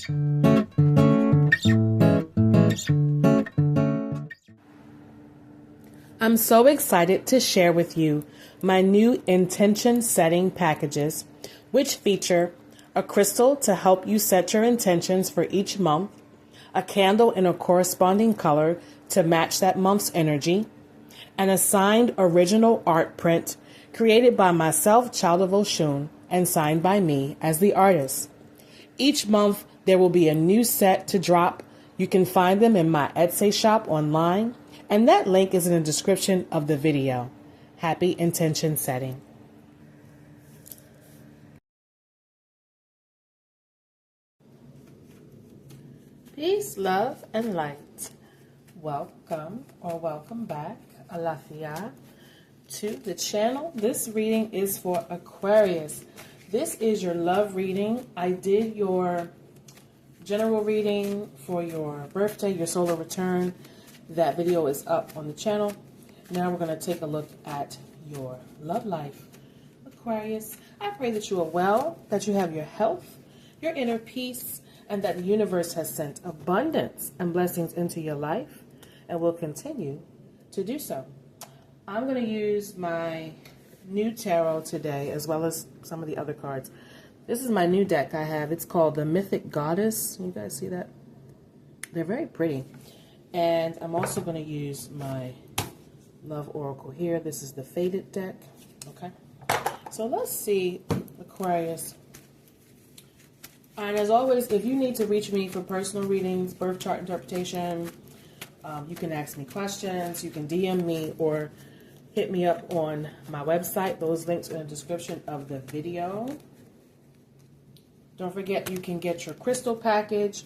I'm so excited to share with you my new intention setting packages, which feature a crystal to help you set your intentions for each month, a candle in a corresponding color to match that month's energy, an assigned original art print created by myself, Child of Oshun, and signed by me as the artist. Each month, there will be a new set to drop. You can find them in my Etsy shop online, and that link is in the description of the video. Happy intention setting. Peace, love, and light. Welcome or welcome back, Alafia, to the channel. This reading is for Aquarius. This is your love reading. I did your general reading for your birthday, your solar return. That video is up on the channel. Now we're going to take a look at your love life. Aquarius, I pray that you are well, that you have your health, your inner peace, and that the universe has sent abundance and blessings into your life and will continue to do so. I'm going to use my new tarot today as well as some of the other cards. This is my new deck I have. It's called the Mythic Goddess. You guys see that? They're very pretty. And I'm also going to use my Love Oracle here. This is the Faded deck. Okay. So let's see, Aquarius. And as always, if you need to reach me for personal readings, birth chart interpretation, you can ask me questions. You can DM me or hit me up on my website. Those links are in the description of the video. Don't forget, you can get your crystal package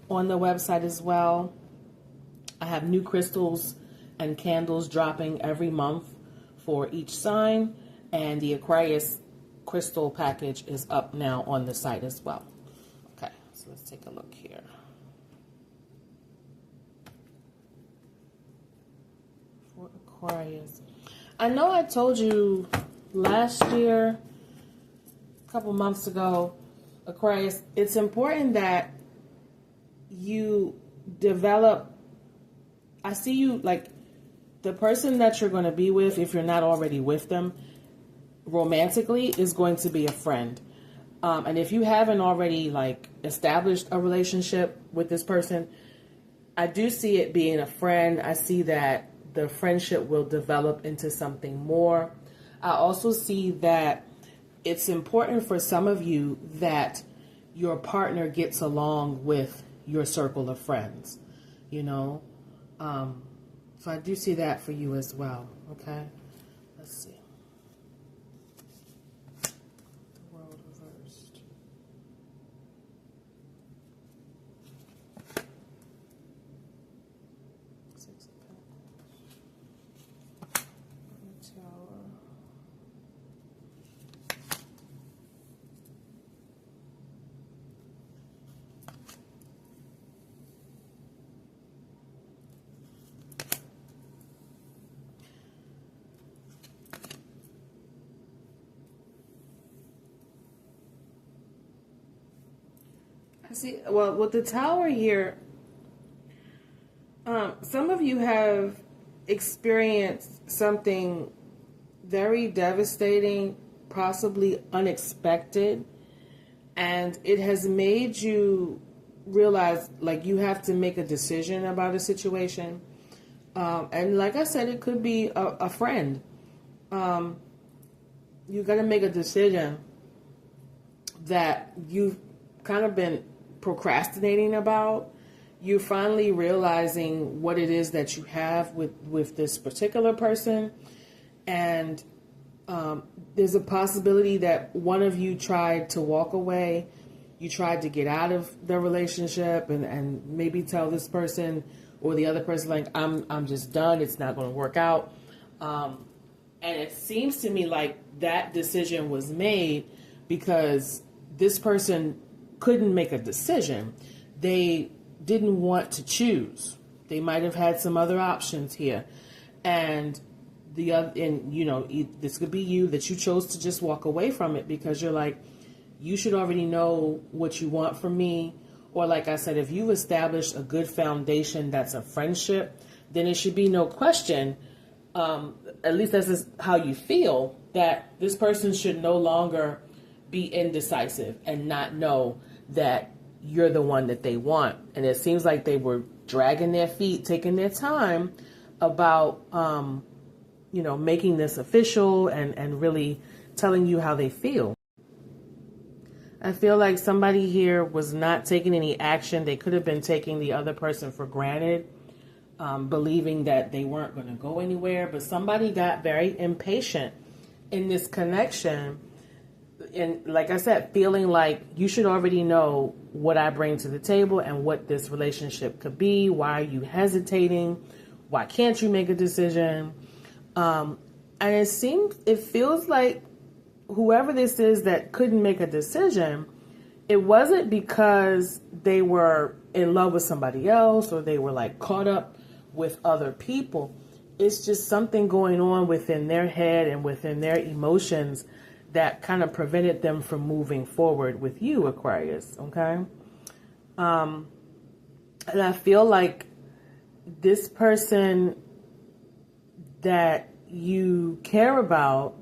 on the website as well. I have new crystals and candles dropping every month for each sign, and the Aquarius crystal package is up now on the site as well. Okay, so let's take a look here. For Aquarius, I know I told you last year, a couple months ago, Aquarius, it's important that you develop. I see you like the person that you're going to be with, if you're not already with them romantically, is going to be a friend. And if you haven't already like established a relationship with this person, I do see it being a friend. I see that the friendship will develop into something more. I also see that it's important for some of you that your partner gets along with your circle of friends, you know. So I do see that for you as well. Okay, let's see. The world reversed. Six of Pentacles. Tower. See, well, with the Tower here, some of you have experienced something very devastating, possibly unexpected, and it has made you realize, like, you have to make a decision about a situation. And like I said, it could be a friend. You got to make a decision that you've kind of been procrastinating about. You're finally realizing what it is that you have with this particular person, and there's a possibility that one of you tried to walk away. You tried to get out of the relationship and maybe tell this person or the other person, like, I'm just done, it's not going to work out. And it seems to me like that decision was made because this person couldn't make a decision. They didn't want to choose. They might have had some other options here. And this could be you, that you chose to just walk away from it because you're like, you should already know what you want from me, or like I said, if you've established a good foundation that's a friendship, then it should be no question, at least that's just how you feel, that this person should no longer be indecisive and not know that you're the one that they want. And it seems like they were dragging their feet, taking their time about, making this official and really telling you how they feel. I feel like somebody here was not taking any action. They could have been taking the other person for granted, believing that they weren't going to go anywhere. But somebody got very impatient in this connection. And like I said, feeling like you should already know what I bring to the table and what this relationship could be. Why are you hesitating? Why can't you make a decision? And it feels like whoever this is that couldn't make a decision, it wasn't because they were in love with somebody else or they were like caught up with other people. It's just something going on within their head and within their emotions that kind of prevented them from moving forward with you, Aquarius, okay? And I feel like this person that you care about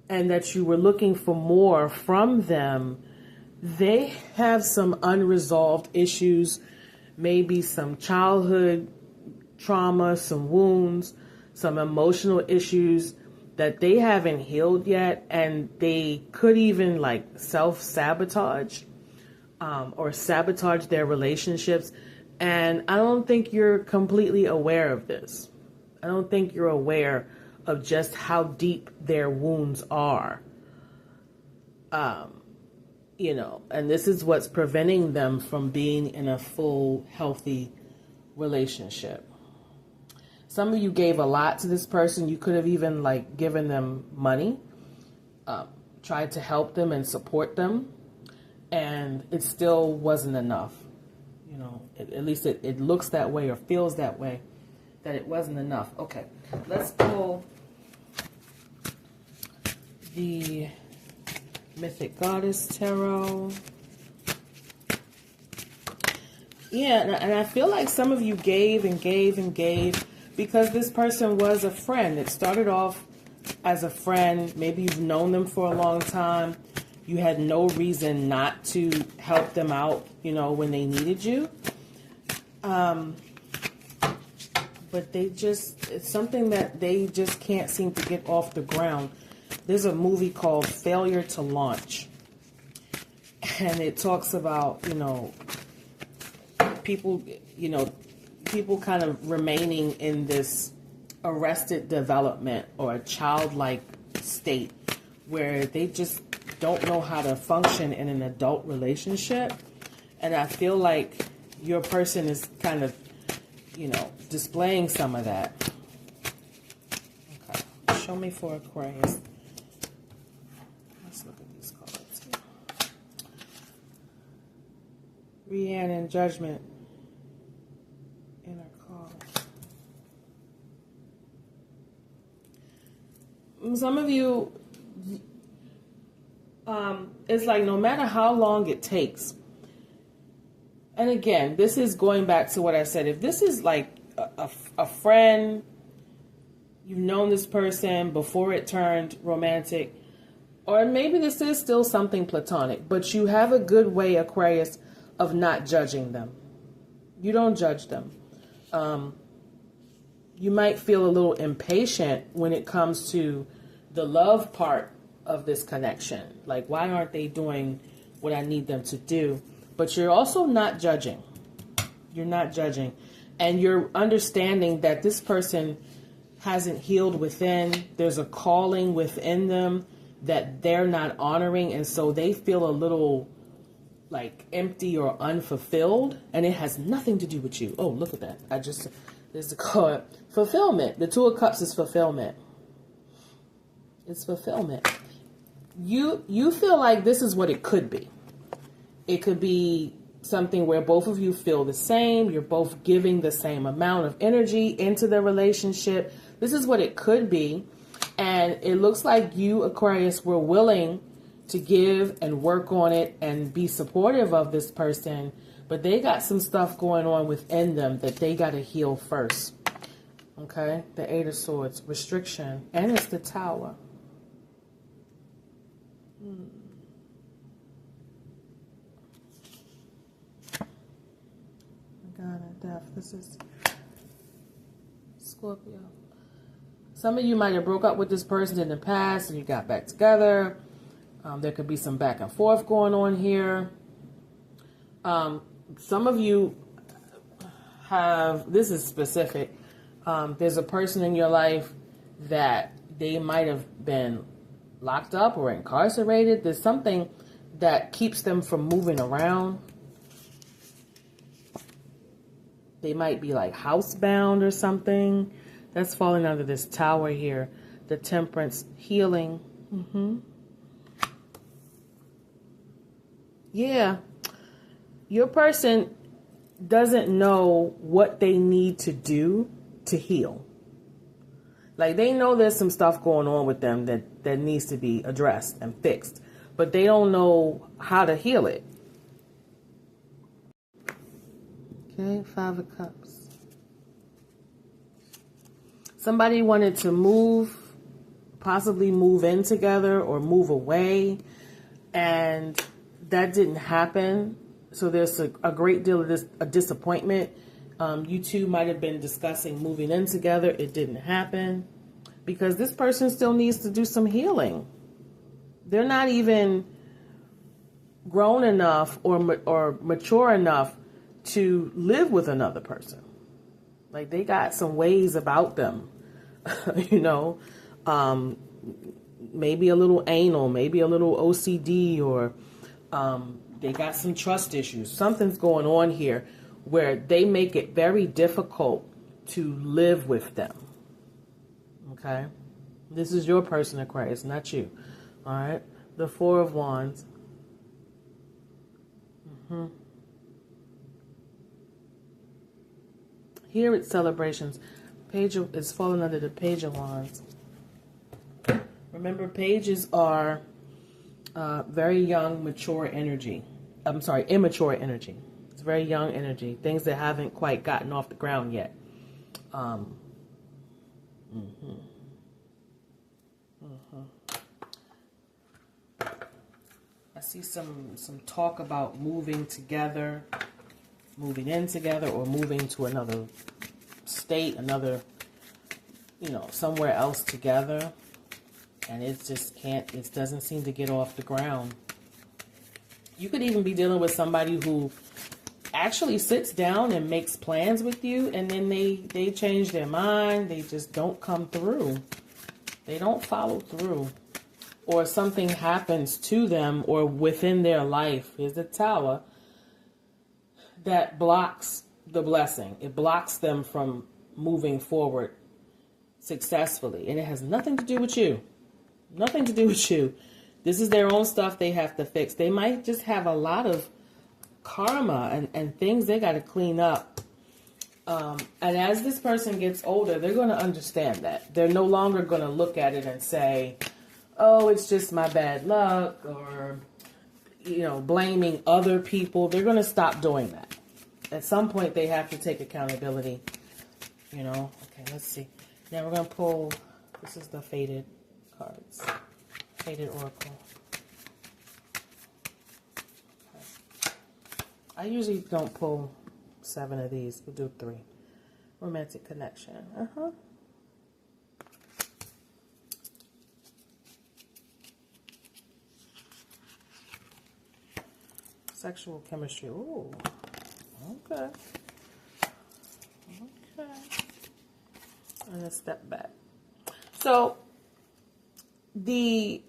and that you were looking for more from them, they have some unresolved issues, maybe some childhood trauma, some wounds, some emotional issues that they haven't healed yet, and they could even like self-sabotage or sabotage their relationships. And I don't think you're completely aware of this. I don't think you're aware of just how deep their wounds are. And this is what's preventing them from being in a full, healthy relationship. Some of you gave a lot to this person. You could have even like given them money, tried to help them and support them, and it still wasn't enough. At least it looks that way or feels that way, that it wasn't enough. Okay, let's pull the Mythic Goddess Tarot. Yeah, and I feel like some of you gave and gave and gave because this person was a friend. It started off as a friend. Maybe you've known them for a long time. You had no reason not to help them out, when they needed you. But it's something that they just can't seem to get off the ground. There's a movie called Failure to Launch. And it talks about, people kind of remaining in this arrested development or a childlike state where they just don't know how to function in an adult relationship. And I feel like your person is kind of, displaying some of that. Okay, show me for Aquarius. Let's look at these cards here. Rhiannon, Judgment. Inner cause. Some of you, it's like no matter how long it takes. And again, this is going back to what I said. If this is like a friend, you've known this person before it turned romantic, or maybe this is still something platonic, but you have a good way, Aquarius, of not judging them. You don't judge them. You might feel a little impatient when it comes to the love part of this connection. Like, why aren't they doing what I need them to do? But you're also not judging. You're not judging. And you're understanding that this person hasn't healed within. There's a calling within them that they're not honoring. And so they feel a little like empty or unfulfilled. And it has nothing to do with you. Oh, look at that. There's the card. Fulfillment. The Two of Cups is fulfillment. It's fulfillment. You feel like this is what it could be. It could be something where both of you feel the same. You're both giving the same amount of energy into the relationship. This is what it could be. And it looks like you, Aquarius, were willing to give and work on it and be supportive of this person, but they got some stuff going on within them that they got to heal first. Okay, the Eight of Swords, restriction, and it's the Tower. God of Death. This is Scorpio. Some of you might have broke up with this person in the past and you got back together. There could be some back and forth going on here. Some of you have, this is specific, there's a person in your life that they might have been locked up or incarcerated. There's something that keeps them from moving around. They might be like housebound or something. That's falling under this Tower here. The Temperance, healing. Yeah. Your person doesn't know what they need to do to heal. Like, they know there's some stuff going on with them that needs to be addressed and fixed, but they don't know how to heal it. Okay, Five of Cups. Somebody wanted to move, possibly move in together or move away, and that didn't happen. So there's a great deal of a disappointment. You two might have been discussing moving in together. It didn't happen because this person still needs to do some healing. They're not even grown enough or mature enough to live with another person. Like, they got some ways about them, you know, maybe a little anal, maybe a little OCD, or they got some trust issues. Something's going on here where they make it very difficult to live with them. Okay? This is your person, Aquarius, not you. All right? The Four of Wands. Here it's celebrations. Page is falling under the Page of Wands. Remember, pages are very young, mature energy. I'm sorry, immature energy. It's very young energy. Things that haven't quite gotten off the ground yet. I see some talk about moving together, moving in together, or moving to another state, another, you know, somewhere else together. And it just can't, it doesn't seem to get off the ground. You could even be dealing with somebody who actually sits down and makes plans with you, and then they change their mind. They just don't come through. They don't follow through. Or something happens to them or within their life. Here's the Tower. That blocks the blessing. It blocks them from moving forward successfully. And it has nothing to do with you. Nothing to do with you. This is their own stuff they have to fix. They might just have a lot of karma and things they got to clean up. And as this person gets older, they're going to understand that. They're no longer going to look at it and say, oh, it's just my bad luck, or, you know, blaming other people. They're going to stop doing that. At some point, they have to take accountability, you know. Okay, let's see. Now we're going to pull, this is the Fated cards. Fated Oracle. Okay. I usually don't pull 7 of these. We'll do 3. Romantic connection. Sexual chemistry. Ooh. Okay. Okay. And a step back. So, the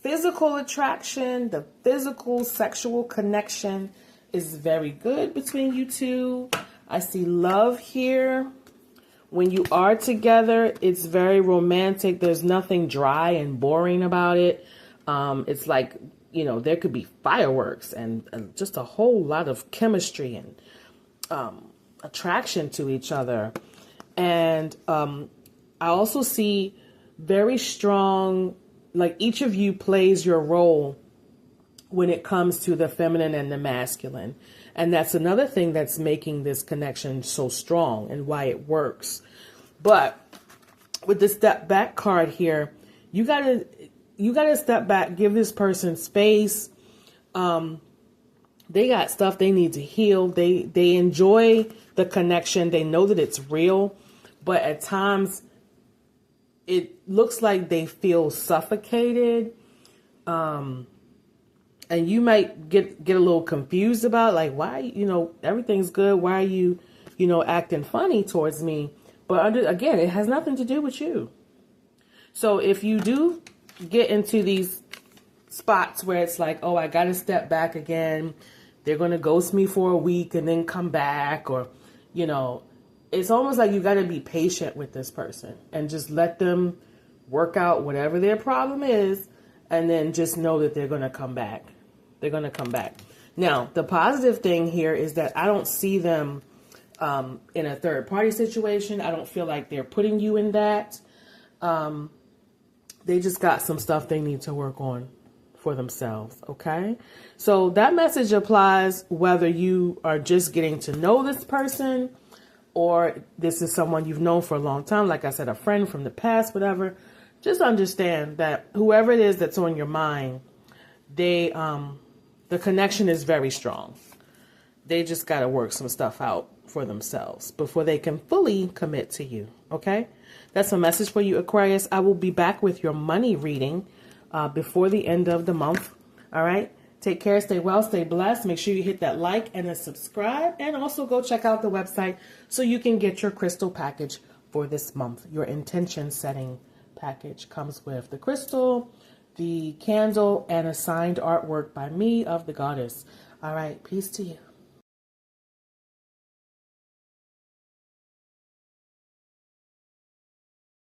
physical attraction, the physical sexual connection is very good between you two. I see love here. When you are together, it's very romantic. There's nothing dry and boring about it. It's like, you know, there could be fireworks and just a whole lot of chemistry and attraction to each other. And I also see very strong, like each of you plays your role when it comes to the feminine and the masculine. And that's another thing that's making this connection so strong and why it works. But with the step back card here, you gotta step back, give this person space. They got stuff they need to heal. They enjoy the connection. They know that it's real, but at times it looks like they feel suffocated. And you might get a little confused about, like, why, everything's good. Why are you, acting funny towards me? But again, it has nothing to do with you. So if you do get into these spots where it's like, oh, I got to step back again. They're going to ghost me for a week and then come back, or, it's almost like you got to be patient with this person and just let them work out whatever their problem is. And then just know that they're going to come back. They're going to come back. Now, the positive thing here is that I don't see them in a third party situation. I don't feel like they're putting you in that. They just got some stuff they need to work on for themselves. Okay. So that message applies whether you are just getting to know this person or this is someone you've known for a long time. Like I said, a friend from the past, whatever. Just understand that whoever it is that's on your mind, the connection is very strong. They just got to work some stuff out for themselves before they can fully commit to you. Okay. That's a message for you, Aquarius. I will be back with your money reading before the end of the month. All right. Take care. Stay well. Stay blessed. Make sure you hit that like and a subscribe. And also go check out the website so you can get your crystal package for this month. Your intention setting package comes with the crystal, the candle, and a signed artwork by me of the goddess. All right. Peace to you.